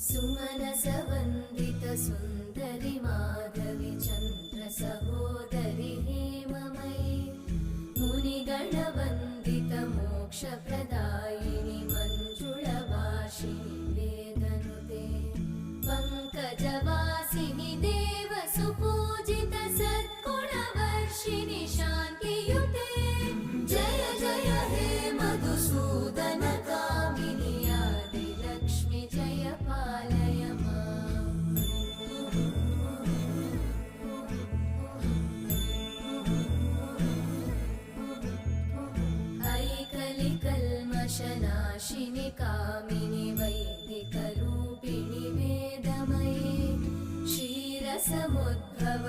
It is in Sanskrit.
सुमनसवन्दित सुन्दरि माधवि चन्द्र सहोदरि हेममयि मुनिगणवन्दित मोक्षप्रदायिनि मञ्जुळभाषिणि वेदनुते पङ्कजवासिनि देवसुपूजित सद्गुणवर्षिणि शान्तियुते जय जय हे मधुसूदन कामिनि आदिलक्ष्मि जय पालय माम्। ऐकलिकल्मषनाशिनि कामिनि वैदिकरूपिणि वेदमये क्षीरसमुद्भव